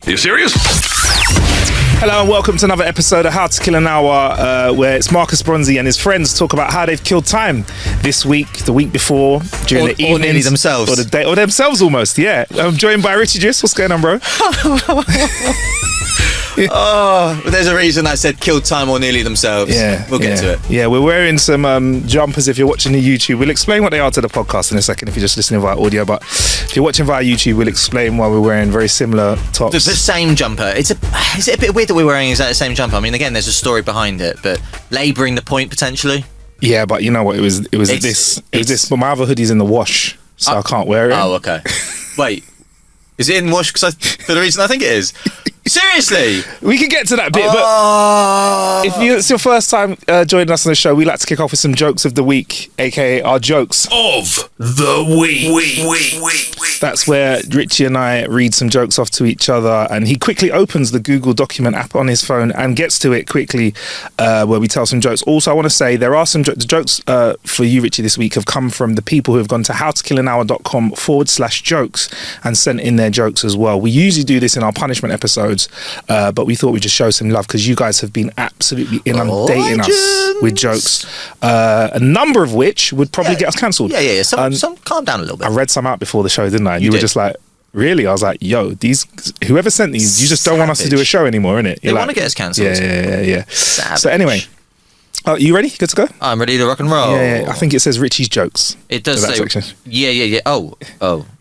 Are you serious? Hello and welcome to another episode of How to Kill an Hour, where it's Marcus Bronzy and his friends talk about how they've killed time this week, the week before, during the evenings. Or nearly themselves. Or the day, or themselves almost, yeah. I'm joined by Richie Gist. What's going on, bro? Oh, there's a reason I said killed time or nearly themselves. Yeah, we'll get to it. Yeah, we're wearing some jumpers if you're watching the YouTube. We'll explain what they are to the podcast in a second if you're just listening via audio. But if you're watching via YouTube, we'll explain why we're wearing very similar tops. The same jumper. Is it a bit weird that we're wearing exactly the same jumper? I mean, again, there's a story behind it, but labouring the point potentially. Yeah, but you know what? It was this. But my other hoodie's in the wash, so I can't wear it. Oh, okay. Wait, is it in wash? For the reason I think it is. Seriously? We can get to that bit, but if it's your first time joining us on the show, we like to kick off with some jokes of the week, aka our jokes Of the week. That's where Richie and I read some jokes off to each other, and he quickly opens the Google document app on his phone and gets to it quickly, where we tell some jokes. Also, I want to say there are some the jokes for you, Richie, this week have come from the people who have gone to howtokillanhour.com/jokes and sent in their jokes as well. We usually do this in our punishment episodes, but we thought we'd just show some love because you guys have been absolutely inundating us with jokes, a number of which would probably get us cancelled. Yeah. Some calm down a little bit. I read some out before the show, didn't I? And you were just like, really? I was like, yo, whoever sent these, you just don't want us to do a show anymore, innit? They want to get us cancelled. Yeah. Savage. So anyway, you ready? Good to go? I'm ready to rock and roll. Yeah. I think it says Richie's jokes. It does say. Section. Yeah. Oh.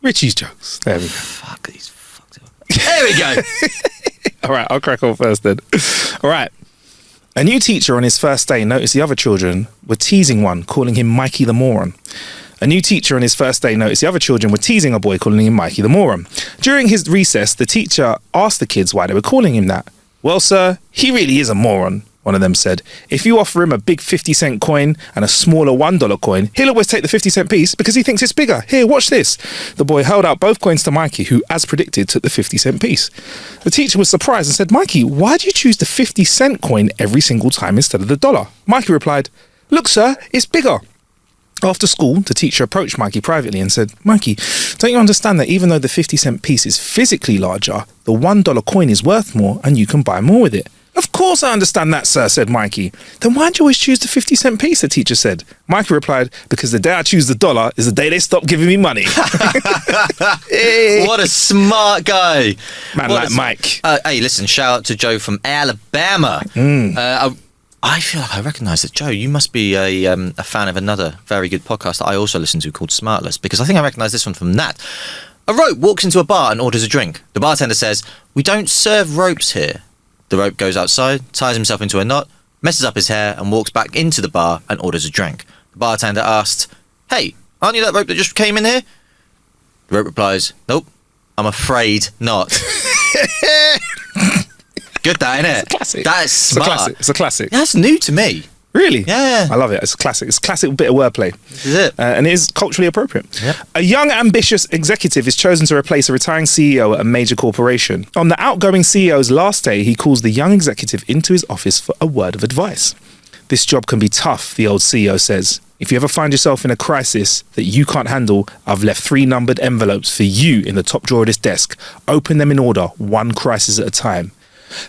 Richie's jokes. There we go. Fuck these. There we go. All right, I'll crack on first then. All right. A new teacher on his first day noticed the other children were teasing one, calling him Mikey the Moron. A new teacher on his first day noticed the other children were teasing a boy, calling him Mikey the Moron. During his recess, the teacher asked the kids why they were calling him that. Well, sir, he really is a moron, one of them said. If you offer him a big 50-cent coin and a smaller $1 coin, he'll always take the 50-cent piece because he thinks it's bigger. Here, watch this. The boy held out both coins to Mikey, who, as predicted, took the 50-cent piece. The teacher was surprised and said, Mikey, why do you choose the 50-cent coin every single time instead of the dollar? Mikey replied, look, sir, it's bigger. After school, the teacher approached Mikey privately and said, Mikey, don't you understand that even though the 50-cent piece is physically larger, the $1 coin is worth more and you can buy more with it? Of course I understand that, sir, said Mikey. Then why do you always choose the 50-cent piece, the teacher said. Mikey replied, because the day I choose the dollar is the day they stop giving me money. What a smart guy. Man like Mike. Hey, listen, shout out to Joe from Alabama. I feel like I recognise that. Joe, you must be a fan of another very good podcast that I also listen to called Smartless, because I think I recognise this one from that. A rope walks into a bar and orders a drink. The bartender says, we don't serve ropes here. The rope goes outside, ties himself into a knot, messes up his hair and walks back into the bar and orders a drink. The bartender asked, hey, aren't you that rope that just came in here? The rope replies, nope, I'm afraid not. Good, that, innit? It's a classic. That is smart. It's a classic. That's new to me. Really? Yeah. I love it. It's a classic. It's a classic bit of wordplay. This is it. And it is culturally appropriate. Yep. A young, ambitious executive is chosen to replace a retiring CEO at a major corporation. On the outgoing CEO's last day, he calls the young executive into his office for a word of advice. This job can be tough, the old CEO says. If you ever find yourself in a crisis that you can't handle, I've left 3 numbered envelopes for you in the top drawer of this desk. Open them in order, one crisis at a time.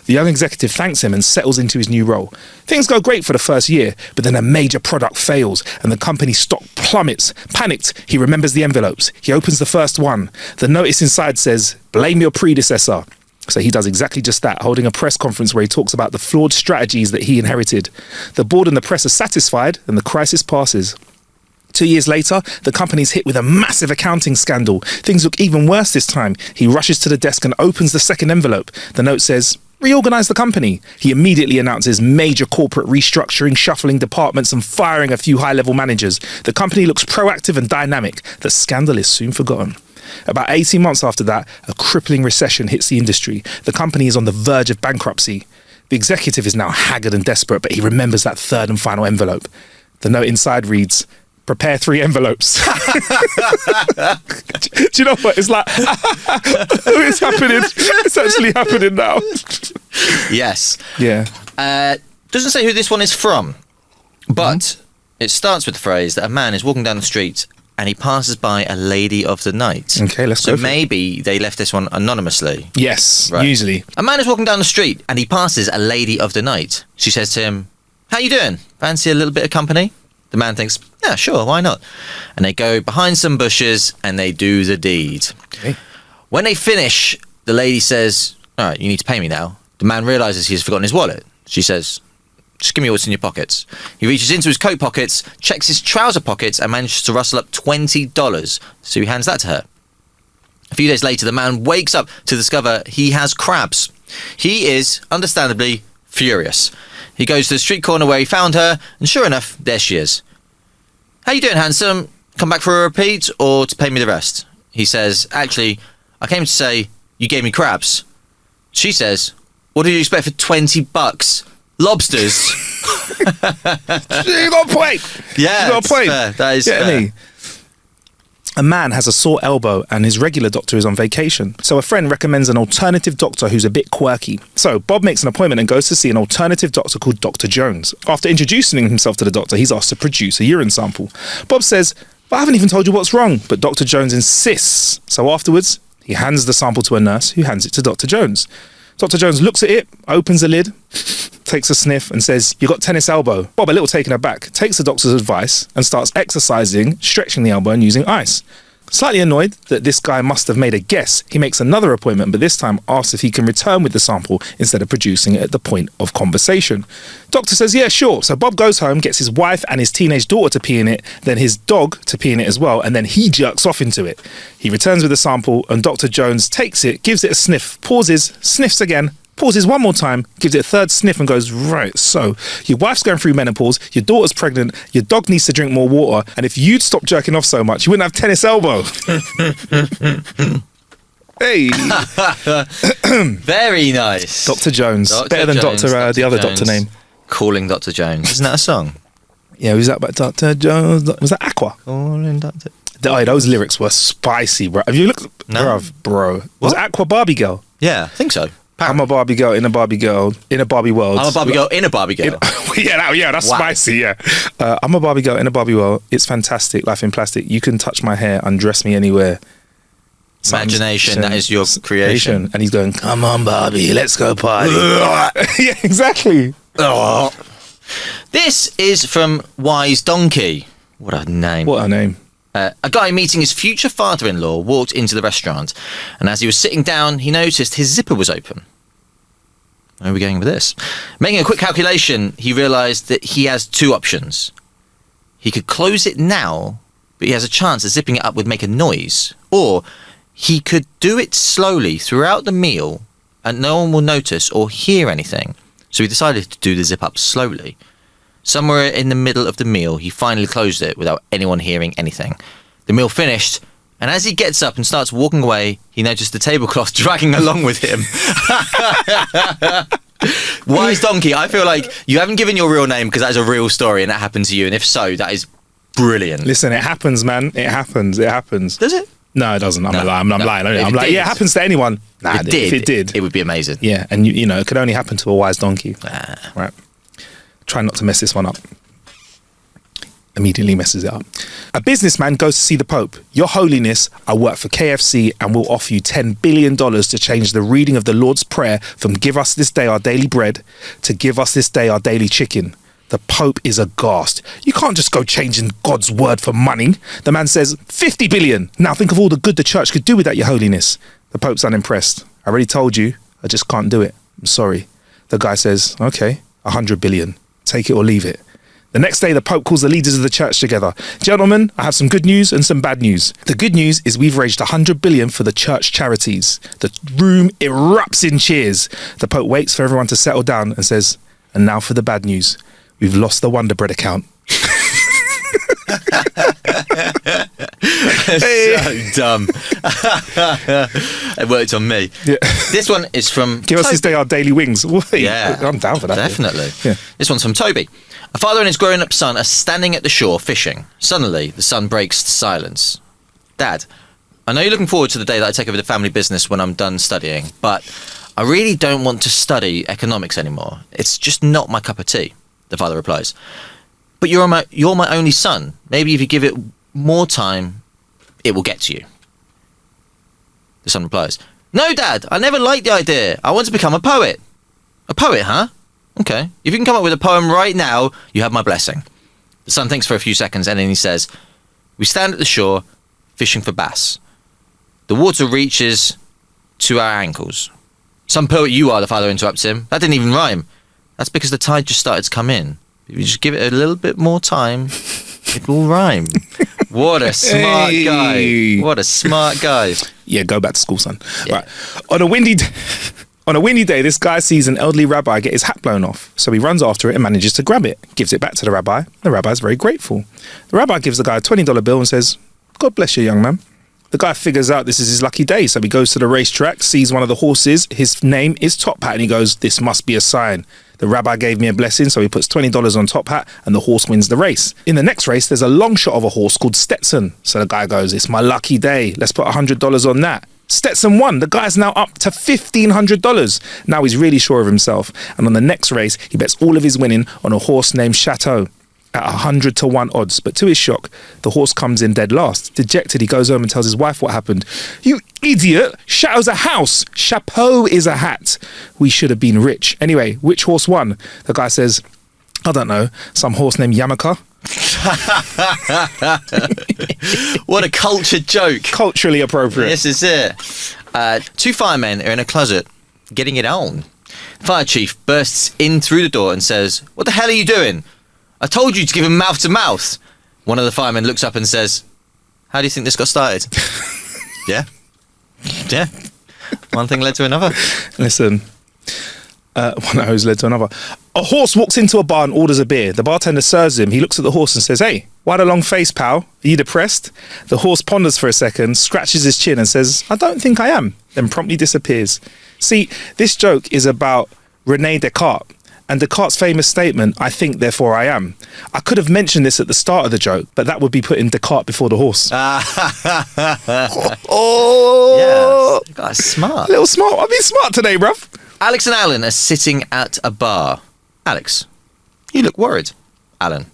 The young executive thanks him and settles into his new role. Things go great for the first year, but then a major product fails and the company's stock plummets. Panicked, he remembers the envelopes. He opens the first one. The notice inside says, blame your predecessor. So he does exactly just that, holding a press conference where he talks about the flawed strategies that he inherited. The board and the press are satisfied and the crisis passes. 2 years later, the company's hit with a massive accounting scandal. Things look even worse this time. He rushes to the desk and opens the second envelope. The note says, reorganize the company. He immediately announces major corporate restructuring, shuffling departments and firing a few high-level managers. The company looks proactive and dynamic. The scandal is soon forgotten. About 18 months after that, a crippling recession hits the industry. The company is on the verge of bankruptcy. The executive is now haggard and desperate, but he remembers that third and final envelope. The note inside reads, prepare 3 envelopes. Do you know what? It's like, it's happening. It's actually happening now. Yes. Yeah. Doesn't say who this one is from, but it starts with the phrase that a man is walking down the street and he passes by a lady of the night. Okay, let's go So for it. maybe they left this one anonymously. Yes, Right. usually. A man is walking down the street and he passes a lady of the night. She says to him, "How you doing? Fancy a little bit of company?" The man thinks, "Yeah, sure, why not?" And they go behind some bushes and they do the deed. Okay. When they finish, the lady says, "All right, you need to pay me now." The man realises he's forgotten his wallet. She says, "Just give me what's in your pockets." He reaches into his coat pockets, checks his trouser pockets, and manages to rustle up $20. So he hands that to her. A few days later, the man wakes up to discover he has crabs. He is, understandably, furious. He goes to the street corner where he found her, and sure enough, there she is. "How you doing, handsome? Come back for a repeat or to pay me the rest?" He says, "Actually, I came to say you gave me crabs." She says, "What did you expect for $20? Lobsters." You got a point. Yeah, you got a point. fair. That is Get fair. me? A man has a sore elbow and his regular doctor is on vacation. So a friend recommends an alternative doctor who's a bit quirky. So Bob makes an appointment and goes to see an alternative doctor called Dr. Jones. After introducing himself to the doctor, he's asked to produce a urine sample. Bob says, "But I haven't even told you what's wrong." But Dr. Jones insists. So afterwards, he hands the sample to a nurse who hands it to Dr. Jones. Dr. Jones looks at it, opens the lid, takes a sniff and says, "You got tennis elbow." Bob, a little taken aback, takes the doctor's advice and starts exercising, stretching the elbow and using ice. Slightly annoyed that this guy must have made a guess, he makes another appointment, but this time asks if he can return with the sample instead of producing it at the point of conversation. Doctor says, "Yeah, sure." So Bob goes home, gets his wife and his teenage daughter to pee in it, then his dog to pee in it as well, and then he jerks off into it. He returns with the sample and Dr. Jones takes it, gives it a sniff, pauses, sniffs again, pauses one more time, gives it a third sniff and goes, "Right, so your wife's going through menopause, your daughter's pregnant, your dog needs to drink more water, and if you'd stop jerking off so much, you wouldn't have tennis elbow." Hey, Very nice. Dr. Jones. Dr. Better than Jones, Dr. The other Jones. doctor name. Calling Dr. Jones. Isn't that a song? Yeah, who's that about Dr. Jones? Was that Aqua? Calling Dr. Oh, those lyrics were spicy, bro. Have you looked? No. Bro. Was What? Aqua Barbie girl? Yeah, I think so. I'm a Barbie girl in a Barbie girl in a Barbie world. I'm a Barbie girl in a Barbie girl. Yeah, that's Wow. spicy. Yeah, I'm a Barbie girl in a Barbie world. It's fantastic. Life in plastic. You can touch my hair, undress me anywhere. Imagination, that is your creation. And he's going, "Come on, Barbie, let's go party." Yeah, exactly. Oh. This is from Wise Donkey. What a name. What a name. A guy meeting his future father-in-law walked into the restaurant, and as he was sitting down, he noticed his zipper was open. Where are we going with this? Making a quick calculation, he realised that he has two options. He could close it now, but he has a chance that zipping it up would make a noise. Or he could do it slowly throughout the meal, and no one will notice or hear anything. So he decided to do the zip up slowly. Somewhere in the middle of the meal, he finally closed it without anyone hearing anything. The meal finished, and as he gets up and starts walking away, he noticed the tablecloth dragging along with him. Wise Donkey, I feel like you haven't given your real name because that is a real story and that happened to you, and if so, that is brilliant. Listen, it happens, man. It happens. It happens. Does it? No, it doesn't. I'm No, lying. I'm no. lying. If I'm it like, did- yeah, it happens to anyone. Nah, If it did, it would be amazing. yeah, and you know, it could only happen to a wise donkey. Right. Try not to mess this one up. Immediately messes it up. A businessman goes to see the Pope. "Your Holiness, I work for KFC and will offer you $10 billion to change the reading of the Lord's Prayer from 'Give us this day our daily bread' to 'Give us this day our daily chicken.' The Pope is aghast. "You can't just go changing God's word for money." The man says, "50 billion. Now think of all the good the church could do with that, Your Holiness." The Pope's unimpressed. "I already told you, I just can't do it. I'm sorry." The guy says, "Okay, 100 billion. Take it or leave it." The next day, the Pope calls the leaders of the church together. "Gentlemen, I have some good news and some bad news. The good news is we've raised 100 billion for the church charities." The room erupts in cheers. The Pope waits for everyone to settle down and says, "And now for the bad news. We've lost the Wonder Bread account." So dumb. It worked on me. Yeah. This one is from "Give us this day our daily wings." Wait, Yeah, I'm down for that. Definitely. Yeah. This one's from Toby. A father and his grown-up son are standing at the shore fishing. Suddenly, the son breaks the silence. "Dad, I know you're looking forward to the day that I take over the family business when I'm done studying, but I really don't want to study economics anymore. It's just not my cup of tea," the father replies. "But you're my only son. Maybe if you give it more time, it will get to you. The son replies, no, Dad, I never liked the idea. I want to become a poet. A poet, huh? Okay. If you can come up with a poem right now, you have my blessing. The son thinks for a few seconds and then he says, we stand at the shore, fishing for bass. The water reaches to our ankles. Some poet you are, the father interrupts him. That didn't even rhyme. That's because the tide just started to come in. If you just give it a little bit more time, it will rhyme. What a smart guy. What a smart guy. Yeah, go back to school, son. Yeah. Right. On a windy day, this guy sees an elderly rabbi get his hat blown off. So he runs after it and manages to grab it, gives it back to the rabbi. The rabbi's very grateful. The rabbi gives the guy a $20 bill and says, God bless you, young man. The guy figures out this is his lucky day, so he goes to the racetrack, sees one of the horses. His name is Top Hat, and he goes, this must be a sign. The rabbi gave me a blessing, so he puts $20 on Top Hat, and the horse wins the race. In the next race, there's a long shot of a horse called Stetson. So the guy goes, it's my lucky day. Let's put $100 on that. Stetson won. The guy's now up to $1,500. Now he's really sure of himself. And on the next race, he bets all of his winning on a horse named Chateau at 100-1 odds. But to his shock, the horse comes in dead last. Dejected, he goes home and tells his wife what happened. You idiot! Chateau's a house. Chapeau is a hat. We should have been rich. Anyway, which horse won? The guy says, I don't know, some horse named Yamaka. What a cultured joke. Culturally appropriate. This is it. Two firemen are in a closet getting it on. The fire chief bursts in through the door and says, what the hell are you doing? I told you to give him mouth to mouth. One of the firemen looks up and says, how do you think this got started? Yeah. One thing led to another. Listen, one hose led to another. A horse walks into a bar and orders a beer. The bartender serves him. He looks at the horse and says, hey, why the long face, pal? Are you depressed? The horse ponders for a second, scratches his chin and says, I don't think I am, then promptly disappears. See, this joke is about René Descartes. And Descartes' famous statement, I think, therefore I am. I could have mentioned this at the start of the joke, but that would be putting Descartes before the horse. Oh, yeah, guy's smart. A little smart. I've been smart today, bruv. Alex and Alan are sitting at a bar. Alex, you look worried. Alan,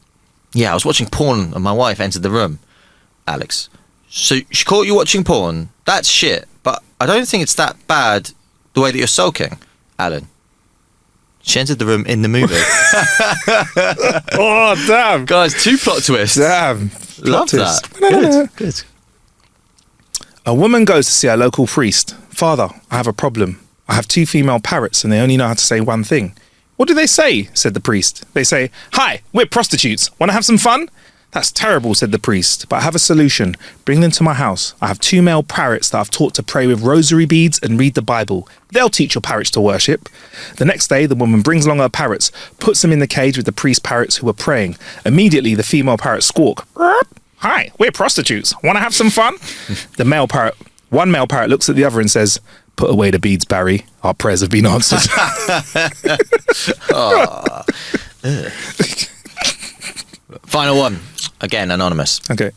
yeah, I was watching porn and my wife entered the room. Alex, so she caught you watching porn? That's shit, but I don't think it's that bad the way that you're sulking. Alan, she entered the room in the movie. Oh, damn. Guys, 2 plot twists. Damn. Love twist. that. Good. A woman goes to see her local priest. Father, I have a problem. I have 2 female parrots and they only know how to say one thing. What do they say? Said the priest. They say, hi, we're prostitutes. Want to have some fun? That's terrible, said the priest, but I have a solution. Bring them to my house. I have 2 male parrots that I've taught to pray with rosary beads and read the Bible. They'll teach your parrots to worship. The next day, the woman brings along her parrots, puts them in the cage with the priest parrots who are praying. Immediately, the female parrots squawk. Hi, we're prostitutes. Want to have some fun? One male parrot looks at the other and says, put away the beads, Barry. Our prayers have been answered. Final one. Again, anonymous. Okay.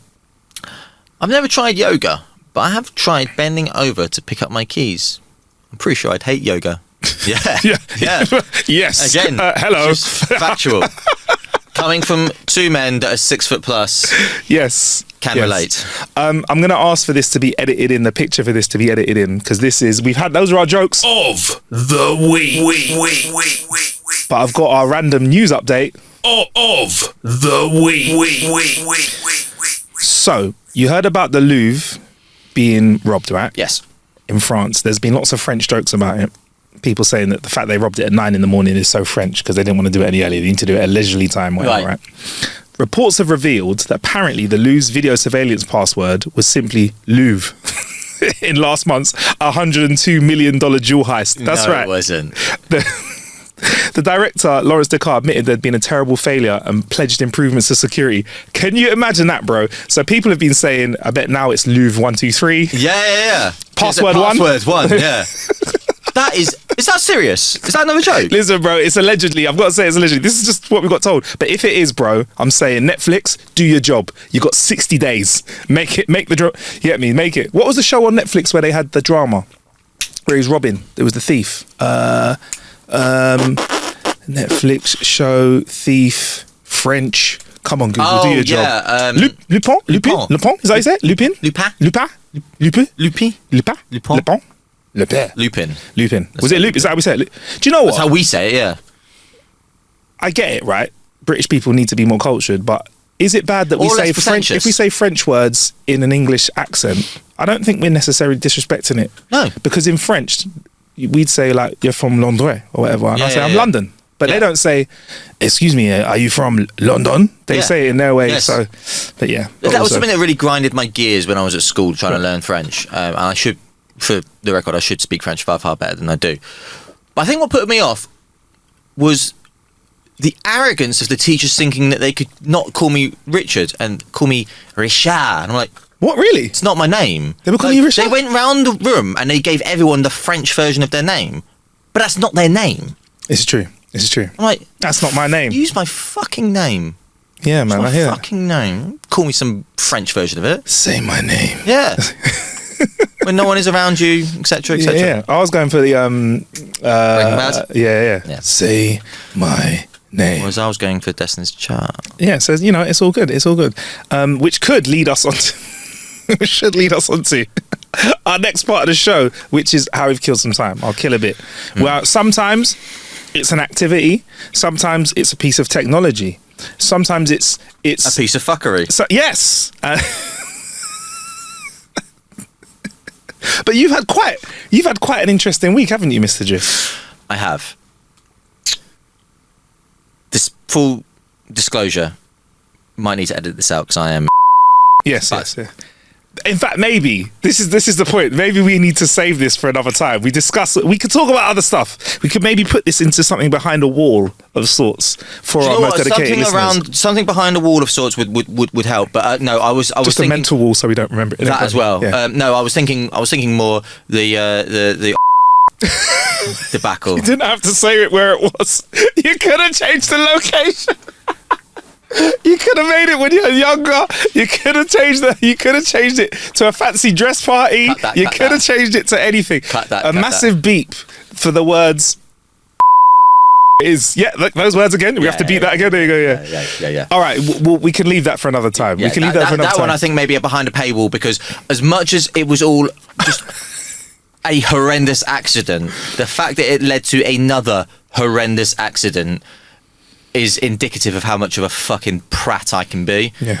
I've never tried yoga, but I have tried bending over to pick up my keys. I'm pretty sure I'd hate yoga. Yeah. Yeah. Yes. Again, hello. just factual. Coming from 2 men that are 6 foot plus. Yes. Can relate. I'm going to ask for this to be edited in, the picture for this to be edited in, because those are our jokes. Of the week. But I've got our random news update. Of the week. So, you heard about the Louvre being robbed, right? Yes. In France. There's been lots of French jokes about it. People saying that the fact they robbed it at 9 a.m. is so French because they didn't want to do it any earlier. They need to do it at a leisurely time, whatever, right? Reports have revealed that apparently the Louvre's video surveillance password was simply Louvre. In last month's $102 million jewel heist. That's right. It wasn't. The director, Lawrence Descartes, admitted there'd been a terrible failure and pledged improvements to security. Can you imagine that, bro? So people have been saying, I bet now it's Louvre 123. Yeah. Password 1. Password 1, yeah. Is that serious? Is that another joke? Listen, bro, it's allegedly. I've got to say it's allegedly. This is just what we got told. But if it is, bro, I'm saying Netflix, do your job. You got 60 days. Make the drama. You get me? Make it. What was the show on Netflix where they had the drama? Where he's robbing. It was the thief. Netflix show, thief, French. Come on, Google, Oh, do your yeah, job. Lupin? Lupin? Lupin? Is that what you say? Lupin? Lupin? Lupin? Lupin? Lupin? Lupin? Lupin? Lupin? Lupin? Lupin. Lupin. Was it Lupin? Is that how we say it? Do you know what? That's how we say it, yeah. I get it, right? British people need to be more cultured, but is it bad that we Or less say French? pretentious. If we say French words in an English accent, I don't think we're necessarily disrespecting it. No. Because in French, we'd say like, you're from Londres or whatever, and I say, I'm London. But they don't say, excuse me, are you from London? They say it in their way. Yes. So, but yeah. That was something that really grinded my gears when I was at school trying to learn French. And I should, for the record, I should speak French far, far better than I do. But I think what put me off was the arrogance of the teachers thinking that they could not call me Richard and call me Richard. And I'm like, What, really? it's not my name. They were calling you Richard? They went round the room and they gave everyone the French version of their name. But that's not their name. It's true. It's true. I'm like, That's not my name. use my fucking name. Yeah, man, My I hear that. fucking name. Call me some French version of it. Say my name. Yeah. When no one is around you, etc., etc. Yeah. I was going for the Bad? yeah. Say my name. Whereas I was going for Destiny's Child. Yeah, so you know, it's all good. It's all good. Which could lead us on to should lead us on to our next part of the show, which is how we've killed some time. I'll kill a bit. Well, sometimes it's an activity, sometimes it's a piece of technology, sometimes it's A piece of fuckery. so, yes. But you've had quite an interesting week, haven't you, Mr. Drift? I have. This full disclosure, might need to edit this out because I am. Yes, yes. Yeah. In fact, maybe this is the point. Maybe we need to save this for another time. We could talk about other stuff. We could maybe put this into something behind a wall of sorts for our most dedicated listeners. Something behind a wall of sorts would help. But no, I was Just thinking a mental wall, so we don't remember it. that as well. Yeah. No, I was thinking more the debacle. You didn't have to say it where it was. You could have changed the location. You could have made it when you were younger. You could have changed it to a fancy dress party. You could have changed it to anything. A massive beep for the words is those words again. We have to beat that again. There you go. Yeah. All right. We can leave that for another time. We can leave that for another time. That one I think maybe behind a paywall, because as much as it was all just a horrendous accident, the fact that it led to another horrendous accident is indicative of how much of a fucking prat I can be. Yeah.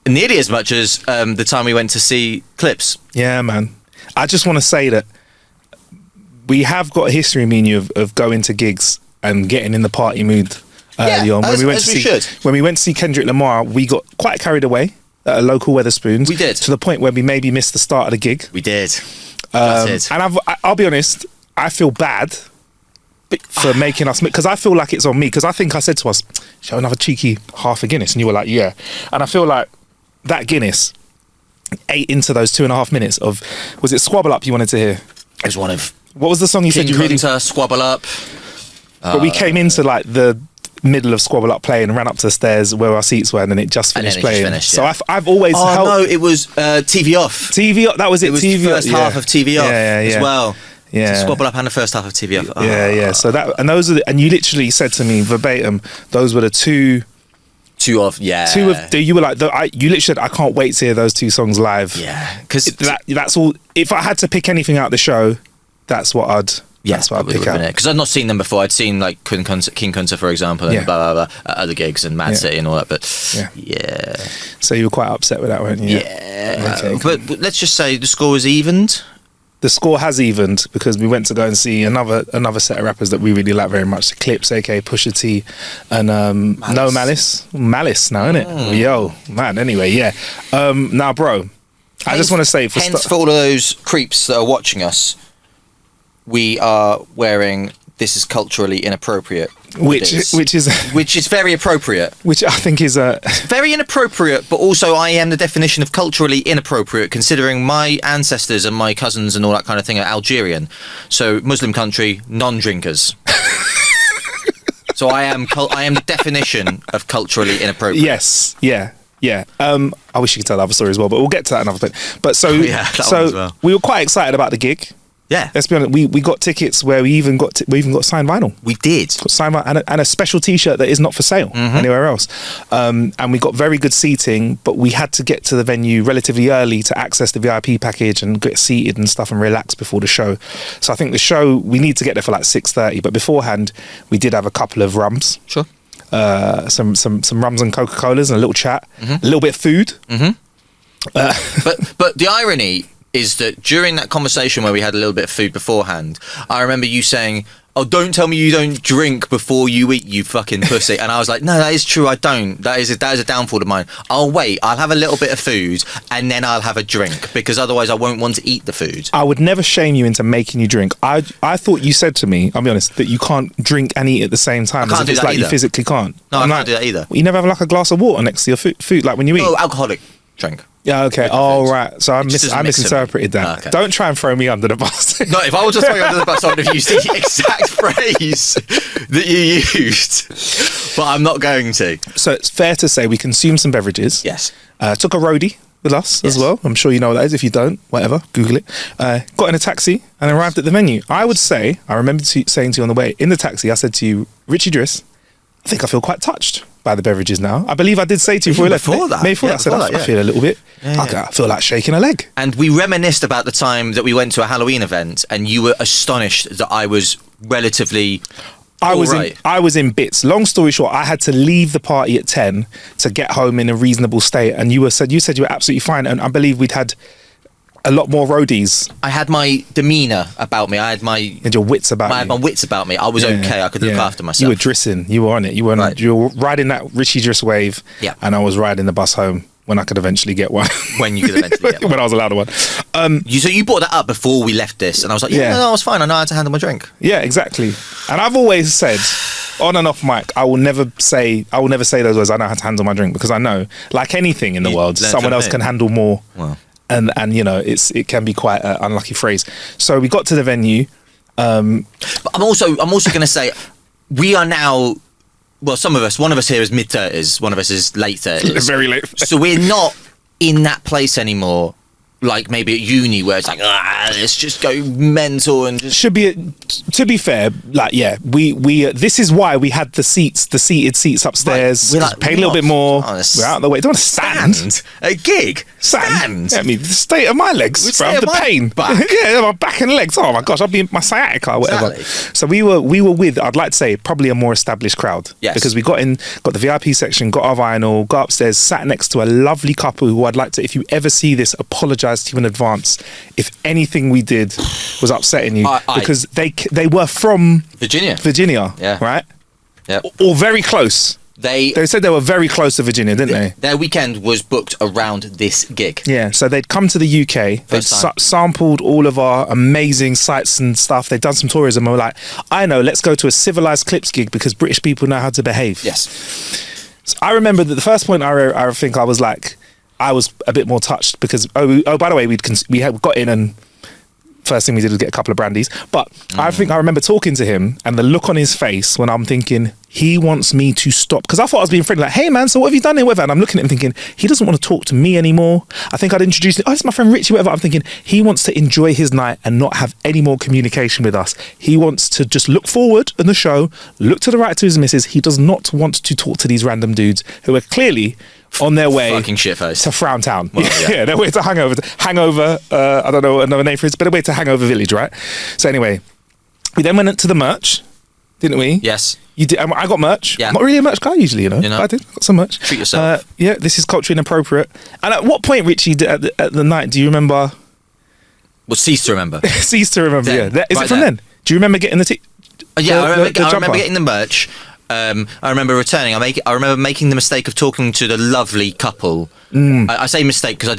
Nearly as much as the time we went to see Clips. Yeah, man. I just want to say that we have got a history, me and you, of going to gigs and getting in the party mood early on. When we went to see Kendrick Lamar, we got quite carried away at a local Wetherspoons. We did. To the point where we maybe missed the start of the gig. We did. And I'll be honest, I feel bad for making us, because I feel like it's on me, because I think I said to us, shall I have another cheeky half a Guinness? And you were like, yeah. And I feel like that Guinness ate into those 2.5 minutes of, was it Squabble Up you wanted to hear? It was one of What was the song you said you really... Squabble Up. But we came into like the middle of Squabble Up playing and ran up to the stairs where our seats were, and then it just finished playing. So I've always held... no, it was TV Off. TV Off, that was it. It was TV the first half of TV Off as well. Yeah. So Squabble Up and the first half of TV Off. Yeah. So that, and those are and you literally said to me verbatim, those were the two of you were like you literally said, I can't wait to hear those two songs live. Yeah, because that's all. If I had to pick anything out of the show, that's what I'd pick out. Because I'd not seen them before. I'd seen like King Kunta, for example, and blah blah blah, at other gigs and Mad City and all that. But yeah. So you were quite upset with that, weren't you? Yeah. Okay. But let's just say the score was evened. The score has evened because we went to go and see another set of rappers that we really like very much. The Clips, aka Pusha T, and No Malice. Malice now, innit? Yo, man. Anyway, yeah. Now, bro, I just want to say for all of those creeps that are watching us, we are wearing "This is culturally inappropriate," which is very appropriate. Which I think is very inappropriate, but also I am the definition of culturally inappropriate, considering my ancestors and my cousins and all that kind of thing are Algerian, so Muslim country, non-drinkers. So I am the definition of culturally inappropriate. Yes, yeah. I wish you could tell the other story as well, but we'll get to that another bit. But so well. We were quite excited about the gig. Yeah. Let's be honest. We got tickets where we even got signed vinyl. We did. Got signed vinyl and a special T-shirt that is not for sale anywhere else. And we got very good seating, but we had to get to the venue relatively early to access the VIP package and get seated and stuff and relax before the show. So I think the show, we need to get there for like 6:30, but beforehand we did have a couple of rums. Sure. Some rums and Coca-Colas and a little chat, a little bit of food. But the irony is that during that conversation where we had a little bit of food beforehand, I remember you saying, "Oh, don't tell me you don't drink before you eat, you fucking pussy." And I was like, "No, that is true. I don't. That is a downfall of mine. I'll wait. I'll have a little bit of food and then I'll have a drink because otherwise I won't want to eat the food." I would never shame you into making you drink. I thought you said to me, I'll be honest, that you can't drink and eat at the same time. I can't do it's that like you either. physically can't. No, I'm I can't do that either. You never have like a glass of water next to your food like when you eat? Oh, alcoholic drink. Yeah, okay. With the Oh, food. right. So I It just doesn't mix misinterpreted with me. that. Oh, okay. Don't try and throw me under the bus. No, if I was just throwing under the bus, I would have used the exact phrase that you used. But I'm not going to. So it's fair to say we consumed some beverages. Yes. Took a roadie with us as Yes. well. I'm sure you know what that is. If you don't, whatever, Google it. Got in a taxi and arrived at the venue. I would say, I remember saying to you on the way in the taxi, I said to you, Richie Driss, I think I feel quite touched by the beverages now. I believe I did say to you before we left. Before that. Maybe before Yeah, that. I said, before I that, yeah. feel a little bit. Yeah, I feel like shaking a leg. And we reminisced about the time that we went to a Halloween event and you were astonished that I was relatively I was right. I was in bits. Long story short, I had to leave the party at 10 to get home in a reasonable state. And you said you were absolutely fine. And I believe we'd had a lot more roadies. I had my demeanour about me. I had my And your wits about I had my you. wits about me. I was okay. I could look after myself. You were drissing. You were on it. You were Right. you were riding that Richie Driss wave. Yeah. And I was riding the bus home when I could eventually get one. When you could eventually get one. When I was allowed one. So you brought that up before we left this, and I was like, Yeah. no, I was fine. I know how to handle my drink. Yeah, exactly. And I've always said, on and off mic, I will never say those words. I know how to handle my drink because I know, like anything in the You world, learn someone from else it. can handle more. Well. And you know, it can be quite an unlucky phrase. So we got to the venue. But I'm also going to say, we are now. Well, one of us here is mid-30s, one of us is late 30s. Very late. So we're not in that place anymore, like maybe at uni where it's like, let's just go mental and just... Should be, to be fair, like, yeah, we this is why we had the seated seats upstairs. Right. We're like, pay a little bit more. Oh, We're out of the way. Don't want to stand. A gig? Stand. Yeah, I mean, the state of my legs, The bruv, state of the my pain. back. Yeah, my back and legs. Oh my gosh, I'll be in my sciatica or whatever. Exactly. So we were with, I'd like to say, probably a more established crowd. Yes. Because we got the VIP section, got our vinyl, got upstairs, sat next to a lovely couple who I'd like to, if you ever see this, apologise to you in advance if anything we did was upsetting you, because they were from Virginia, Yeah. right? Yep. Or very close. They said they were very close to Virginia, didn't they? Their weekend was booked around this gig. Yeah, so they'd come to the UK, they'd First time. sampled all of our amazing sights and stuff, they'd done some tourism, and were like, I know, let's go to a civilised Clips gig because British people know how to behave. Yes. So I remember that the first point I think I was like, I was a bit more touched because, by the way, we had got in and first thing we did was get a couple of brandies. But I think I remember talking to him and the look on his face when I'm thinking, he wants me to stop. Because I thought I was being friendly, like, hey man, so what have you done here, whatever? And I'm looking at him thinking, he doesn't want to talk to me anymore. I think I'd introduce him, it's my friend Richie, whatever. I'm thinking, he wants to enjoy his night and not have any more communication with us. He wants to just look forward in the show, look to the right to his missus. He does not want to talk to these random dudes who are clearly on their way Fucking shitface. to Frown Town. Well, yeah. Their way to Hangover. I don't know another name for it, but their way to Hangover Village, right? So anyway, we then went to the merch, didn't we? Yes. You did. I got merch. Yeah. I'm not really a merch guy usually, you know. You know. But I did. Got some merch. Treat yourself. Yeah, this is culturally inappropriate. And at what point, Richie, at the night, do you remember? Well, cease to remember. Cease to remember. Then, Yeah. Is right it from then. then? Do you remember getting the Yeah, I remember jumper? getting the merch. I remember returning. I remember making the mistake of talking to the lovely couple. I say mistake because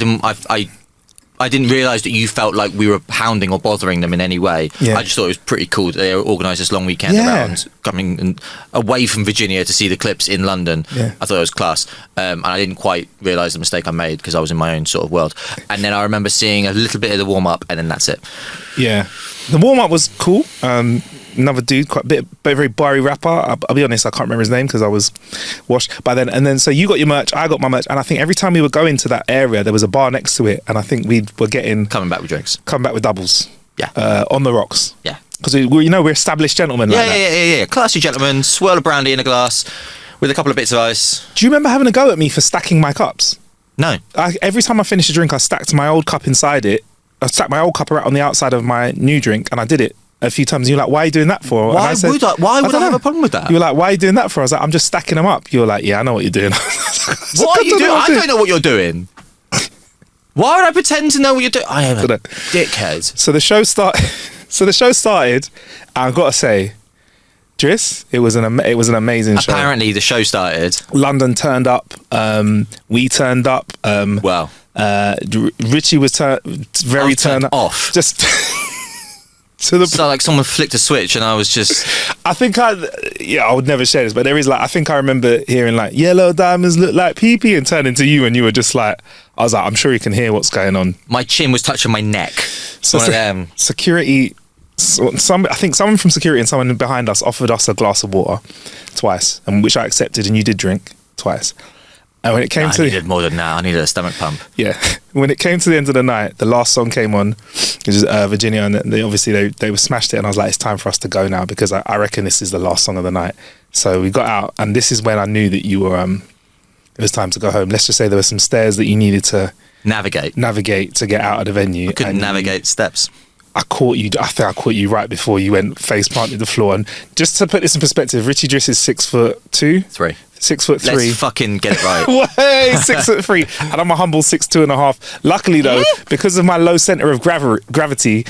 I didn't realise that you felt like we were hounding or bothering them in any way. Yeah. I just thought it was pretty cool that they organised this long weekend Yeah. around coming away from Virginia to see the Clips in London. Yeah. I thought it was class. And I didn't quite realise the mistake I made because I was in my own sort of world. And then I remember seeing a little bit of the warm-up and then that's it. Yeah, the warm up was cool. Another dude, quite a bit, very bar rapper. I'll be honest, I can't remember his name because I was washed by then. And then, so you got your merch, I got my merch, and I think every time we were going to that area, there was a bar next to it, and I think we were Coming back with drinks. coming back with doubles. Yeah. On the rocks. Yeah. Because we're established gentlemen. Like that. Yeah. Classy gentleman, swirl of brandy in a glass with a couple of bits of ice. Do you remember having a go at me for stacking my cups? No. Every time I finished a drink, I stacked my old cup inside it. I stacked my old cup right on the outside of my new drink, and I did it a few times. And you're like, why are you doing that for? Why would I have a problem with that? You were like, why are you doing that for? I was like, I'm just stacking them up. You were like, yeah, I know what you're doing. What are you doing? I don't know what you're doing. Why would I pretend to know what you're doing? I am a dickhead. So the show started, and I've got to say, Driss, it was an amazing show. Apparently, the show started. London turned up. We turned up. Wow. Richie was very turned up. Off. Just to the. So like someone flicked a switch, and I was just. I think I would never share this, but there is I think I remember hearing yellow diamonds look like pee-pee, and turning to you, and you were just I was like, I'm sure you can hear what's going on. My chin was touching my neck. So one of them. Security. I think someone from security and someone behind us offered us a glass of water twice, and which I accepted, and you did drink twice. And when it came to, I needed more than that. I needed a stomach pump. Yeah, when it came to the end of the night, the last song came on, which is Virginia, and they obviously they were smashed it, and I was like, it's time for us to go now because I reckon this is the last song of the night. So we got out, and this is when I knew that you were. It was time to go home. Let's just say there were some stairs that you needed to navigate to get out of the venue. I couldn't navigate steps. I think I caught you right before you went face planted the floor. And just to put this in perspective, Richie Driss is 6'2", 3. 6'3". Let's fucking get it right. Way 6'3", and I'm a humble 6'2.5". Luckily though, because of my low center of gravity,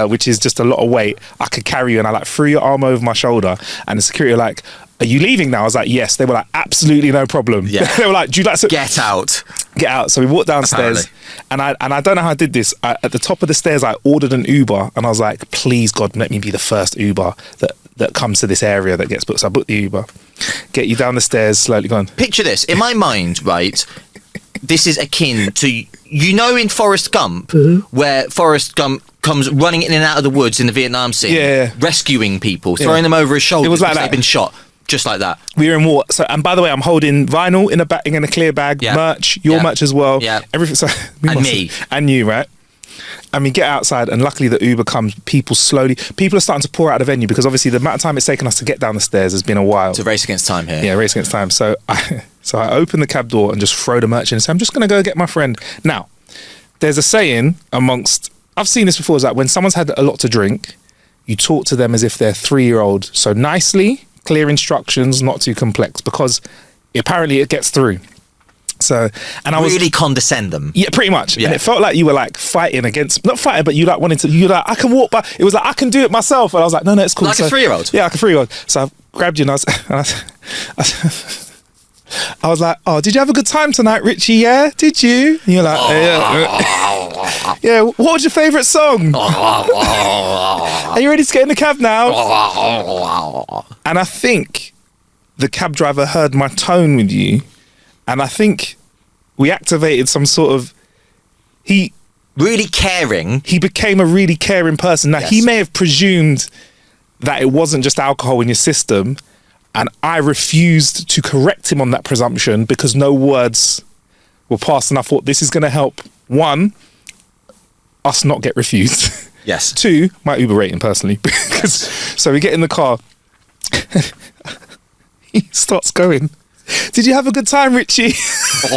which is just a lot of weight, I could carry you, and I threw your arm over my shoulder, and the security were like, "Are you leaving now?" I was like, "Yes." They were like, "Absolutely no problem." Yeah. They were like, "Do you like to get out?" Get out. So we walked downstairs, and I don't know how I did this. At the top of the stairs, I ordered an Uber, and I was like, "Please God, let me be the first Uber that comes to this area that gets booked." So I booked the Uber, get you down the stairs, slowly gone. Picture this in my mind, right? This is akin to in Forrest Gump, where Forrest Gump comes running in and out of the woods in the Vietnam scene, rescuing people, throwing them over his shoulders. It was like they've been shot. Just like that. We were in water. So, and by the way, I'm holding vinyl in a clear bag, merch, your merch as well. Yeah. Everything. So, me. And you, right? And we get outside, and luckily the Uber comes. People are starting to pour out of the venue because obviously the amount of time it's taken us to get down the stairs has been a while. It's a race against time here. Yeah, race against time. So I open the cab door and just throw the merch in and say, I'm just going to go get my friend. Now, there's a saying amongst, I've seen this before, is that when someone's had a lot to drink, you talk to them as if they're 3-year-old. So nicely, clear instructions, not too complex, because apparently it gets through. So, and I was really condescend them. Yeah, pretty much. Yeah. And it felt like you were fighting against, not fighting, but you wanted to. You I can walk by. It was like I can do it myself, and I was like, no, it's cool. Like a 3-year-old. Yeah, like a 3-year-old. So I grabbed you and I was like, oh, did you have a good time tonight, Richie? Yeah, did you? And you're like, yeah. Yeah. What was your favourite song? Are you ready to get in the cab now? And I think the cab driver heard my tone with you. And I think we activated some sort of... Really caring. He became a really caring person. Now, he may have presumed that it wasn't just alcohol in your system, and I refused to correct him on that presumption because no words were passed, and I thought this is going to help, 1, us not get refused. Yes. 2, my Uber rating personally. So we get in the car. He starts going, did you have a good time, Richie? So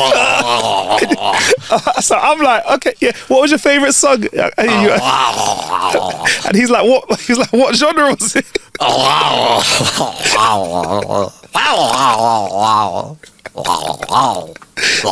I'm like, okay, yeah. What was your favourite song? And he's like, what? He was like, what genre was it?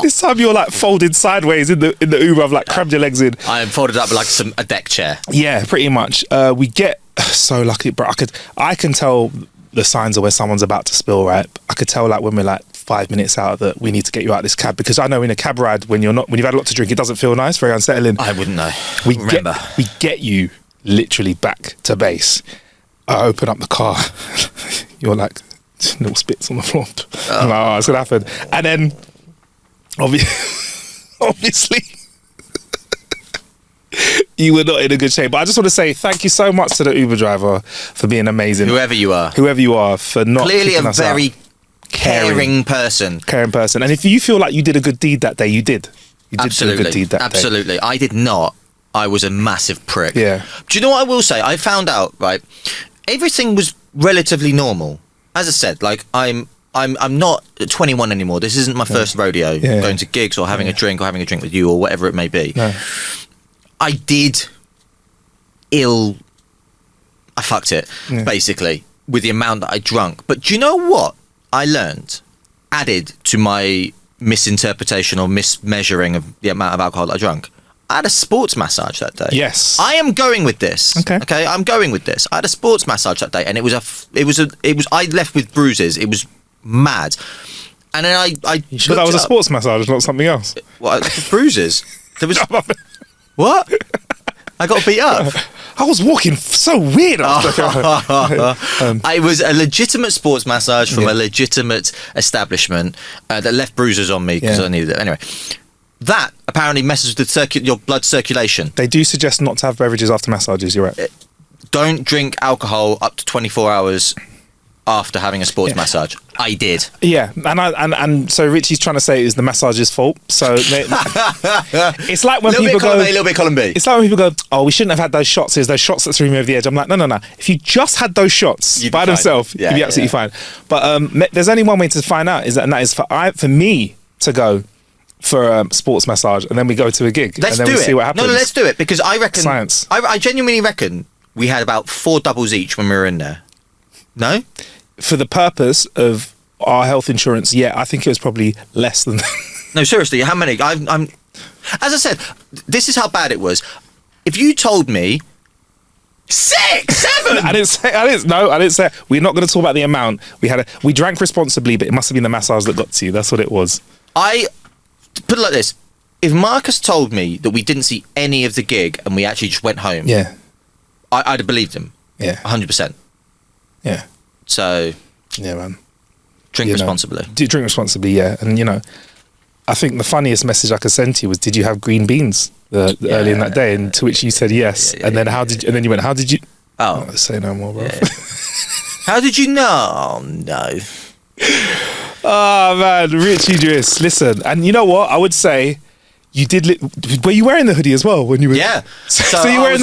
This time you're like folded sideways in the Uber. I've like crammed your legs in. I am folded up like a deck chair. Yeah, pretty much. We get so lucky, bro. I can tell the signs of where someone's about to spill, right? I could tell like when we're like 5 minutes out that we need to get you out of this cab, because I know in a cab ride when you've had a lot to drink, it doesn't feel nice, very unsettling. I wouldn't know. We get you literally back to base. I open up the car. You're like little spits on the floor. I'm like, oh, it's gonna happen. And then obviously you were not in a good shape. But I just want to say thank you so much to the Uber driver for being amazing. Whoever you are, for not clearly a very out. caring person. And if you feel like you did a good deed that day, you did. You did Absolutely. do a good deed that day. Absolutely. I did not. I was a massive prick. Yeah. Do you know what I will say? I found out, right, everything was relatively normal. As I said, like, I'm not 21 anymore. This isn't my first rodeo, going to gigs or having a drink with you or whatever it may be. No. I fucked it, basically, with the amount that I drunk. But do you know what I learned? Added to my misinterpretation or mismeasuring of the amount of alcohol I drank. I had a sports massage that day. Yes. I am going with this. Okay, I'm going with this. I had a sports massage that day, and it was I left with bruises. It was mad. And then I But that was a sports massage, not something else. What, bruises? There was what? I got beat up. I was walking so weird after. It was a legitimate sports massage from a legitimate establishment that left bruises on me because I needed it. Anyway, that apparently messes with your blood circulation. They do suggest not to have beverages after massages, you're right. Don't drink alcohol up to 24 hours after having a sports massage. I did. Yeah, and so Richie's trying to say it was the massage's fault. So it's like when people go, a little bit column B. It's like when people go, oh, we shouldn't have had those shots. It's those shots that threw me over the edge. I'm like, no. If you just had those shots by themselves, you'd be absolutely fine. But there's only one way to find out, and that is for me to go for a sports massage, and then we go to a gig, and then we see what happens. No, let's do it, because I reckon science. I genuinely reckon we had about 4 doubles each when we were in there. No? For the purpose of our health insurance, I think it was probably less than that. No, seriously, how many? I'm as I said, this is how bad it was. If you told me 6, 7, I didn't say. We're not going to talk about the amount. We drank responsibly, but it must have been the massage that got to you. That's what it was. I put it like this: if Marcus told me that we didn't see any of the gig and we actually just went home, I'd have believed him. 100%. Yeah. So, man. Drink responsibly. Drink responsibly, and I think the funniest message I could send to you was, did you have green beans early in that day? And to which you said yes. And then and then you went, how did you? Oh, say no more, bro. How did you know? No. Oh man, Richie Driss, listen, and you know what? I would say you did. Were you wearing the hoodie as well when you were? Yeah. So you were wearing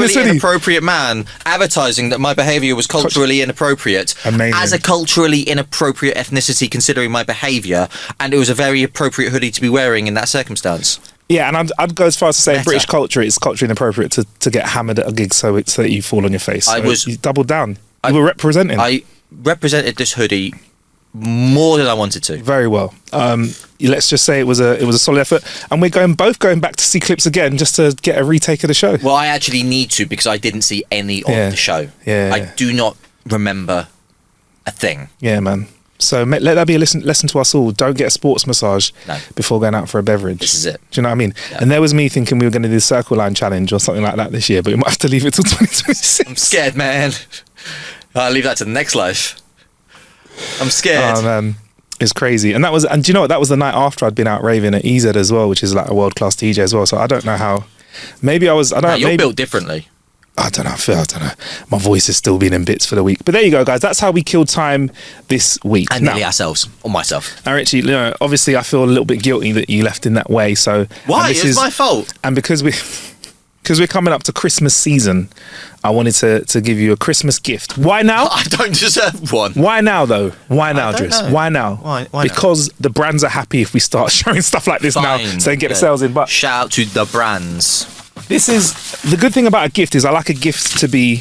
the hoodie. Inappropriate man advertising that my behaviour was culturally inappropriate. Amazing. As a culturally inappropriate ethnicity, considering my behaviour, and it was a very appropriate hoodie to be wearing in that circumstance. Yeah, and I'd go as far as to say in British culture, it's culturally inappropriate to get hammered at a gig so that you fall on your face. So you doubled down. You were representing. I represented this hoodie more than I wanted to. Very well. Let's just say it was a solid effort, and we're both going back to see clips again just to get a retake of the show. Well, I actually need to, because I didn't see any of the show. I do not remember a thing. Yeah, man. So let that be a lesson to us all. Don't get a sports massage before going out for a beverage. This is it. Do you know what I mean? Yeah. And there was me thinking we were going to do the Circle Line Challenge or something like that this year, but we might have to leave it till 2026. I'm scared, man. I'll leave that to the next life. I'm scared. Oh man, it's crazy. And do you know what? That was the night after I'd been out raving at EZ as well, which is like a world class DJ as well. So I don't know how. Maybe I was. I don't know. You're built differently. I don't know. I don't know. My voice has still been in bits for the week. But there you go, guys. That's how we killed time this week. And nearly ourselves, or myself. Now, Richie, obviously, I feel a little bit guilty that you left in that way. So why? It's my fault. And because we're coming up to Christmas season, I wanted to give you a Christmas gift. Why now? I don't deserve one. Why now, though? Why now, Driss? Why now? Why because the brands are happy if we start showing stuff like this now, so they can get the sales in. But shout out to the brands. This is the good thing about a gift is I like a gift to be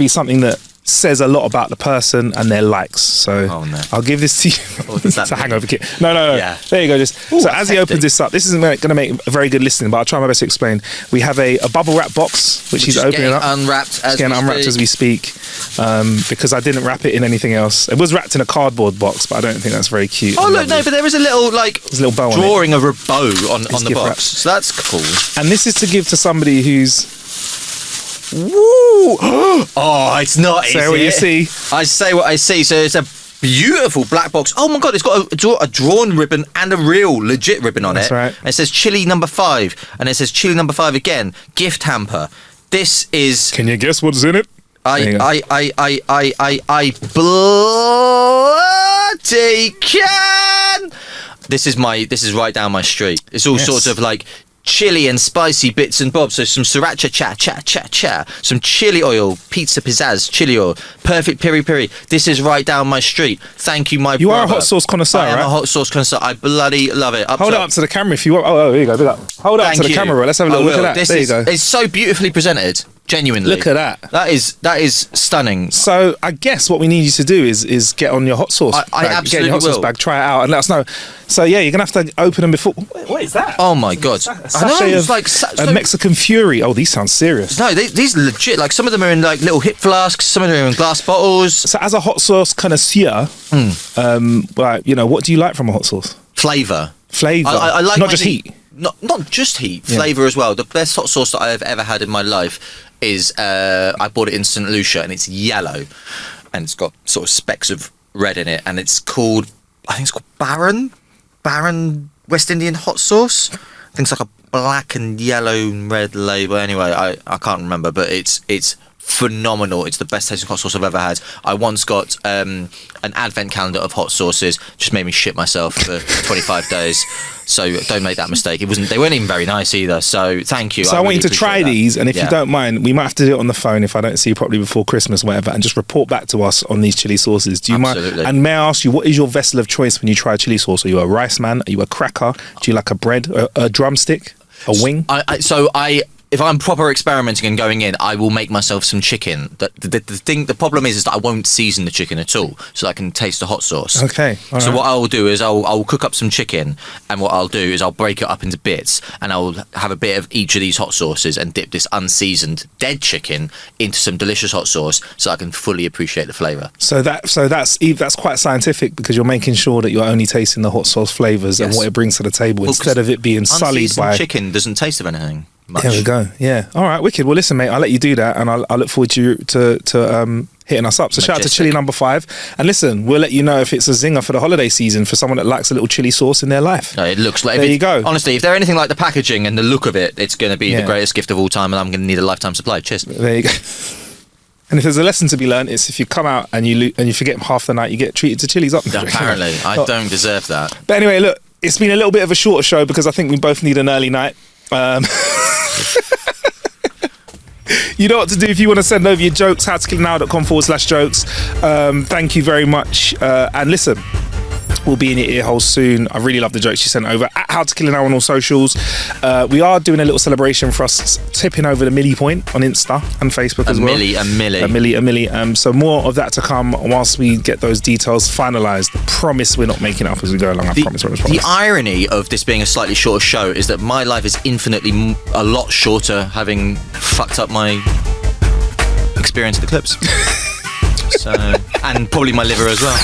something that says a lot about the person and their likes. So I'll give this to you. It's a hangover kit. No. Yeah. There you go. So as he opens this up, this isn't going to make a very good listening, but I'll try my best to explain. We have a bubble wrap box which he's opening up. Unwrapped as we speak. Because I didn't wrap it in anything else. It was wrapped in a cardboard box, but I don't think that's very cute. Oh look, no, but there is a little there's a little bow drawing of a bow on the box. Wrapped. So that's cool. And this is to give to somebody who's. Woo! Oh, it's not. Say what you see. I say what I see. So it's a beautiful black box. Oh my god, it's got a drawn ribbon and a real legit ribbon on it. That's right. And it says Chili number 5, and it says Chili number 5 again. Gift hamper. This is. Can you guess what's in it? I bloody can. This is right down my street. It's all sorts of like chili and spicy bits and bobs. So some sriracha cha, some chili oil, pizza pizzazz, chili oil, perfect piri piri. This is right down my street. Thank you, my brother. You are a hot sauce connoisseur, I am right? a hot sauce connoisseur. I bloody love it. Hold it up to the camera if you want. Oh, here you go. Do that. Hold it up to the camera, bro. Let's have a look at that. There you go. It's so beautifully presented. Genuinely. Look at that. That is stunning. So I guess what we need you to do is get on your hot sauce bag. I absolutely get in your hot sauce will. bag, try it out, and let us know. So yeah, you're gonna have to open them before. What is that? Oh my god! A sachet of a Mexican Fury. Oh, these sound serious. No, these are legit. Like some of them are in like little hip flasks. Some of them are in glass bottles. So as a hot sauce connoisseur, like, you know, what do you like from a hot sauce? Flavour. I like not just heat. Not just heat. Flavour as well. The best hot sauce that I have ever had in my life is I bought it in St. Lucia, and it's yellow, and it's got sort of specks of red in it, and it's called, I think it's called Baron West Indian hot sauce. I think it's like a black and yellow and red label. Anyway, I can't remember, but it's phenomenal. It's the best tasting hot sauce I've ever had. I once got an advent calendar of hot sauces, just made me shit myself for 25 days. So don't make that mistake. They weren't even very nice either. So thank you. So I want you to try these, and if Yeah. you don't mind, we might have to do it on the phone if I don't see you properly before Christmas, whatever, and just report back to us on these chili sauces. Do you Absolutely. mind? And may I ask you, what is your vessel of choice when you try chili sauce? Are you a rice man? Are you a cracker? Do you like a bread, a drumstick, a wing? If I'm proper experimenting and going in, I will make myself some chicken. The problem is that I won't season the chicken at all, so I can taste the hot sauce. Okay. All So right. what I'll do is I'll cook up some chicken, and what I'll do is I'll break it up into bits, and I'll have a bit of each of these hot sauces and dip this unseasoned dead chicken into some delicious hot sauce, so I can fully appreciate the flavour. So that's quite scientific, because you're making sure that you're only tasting the hot sauce flavors and Yes. what it brings to the table, Well, instead of it being sullied Unseasoned by. chicken doesn't taste of anything much. There we go. Yeah. All right. Wicked. Well, listen, mate. I'll let you do that, and I'll look forward to hitting us up. So shout out to Majestic. chili number 5, and listen, we'll let you know if it's a zinger for the holiday season for someone that likes a little chili sauce in their life. No, it looks like There you go. Honestly, if they're anything like the packaging and the look of it, it's going to be Yeah. the greatest gift of all time, and I'm going to need a lifetime supply. Cheers. There you go. And if there's a lesson to be learned, it's if you come out and you forget half the night, you get treated to chilies up. Apparently, I don't deserve that. But anyway, look, it's been a little bit of a shorter show because I think we both need an early night. You know what to do if you want to send over your jokes, howtokillnow.com/jokes. Thank you very much. And listen, we'll be in your ear holes soon. I really love the jokes you sent over at How to Kill an Hour on all socials. We are doing a little celebration for us tipping over the milli point on Insta and Facebook as well. A milli. So more of that to come whilst we get those details finalised. Promise we're not making it up as we go along. I promise. The irony of this being a slightly shorter show is that my life is infinitely a lot shorter, having fucked up my experience of the clips. So, and probably my liver as well.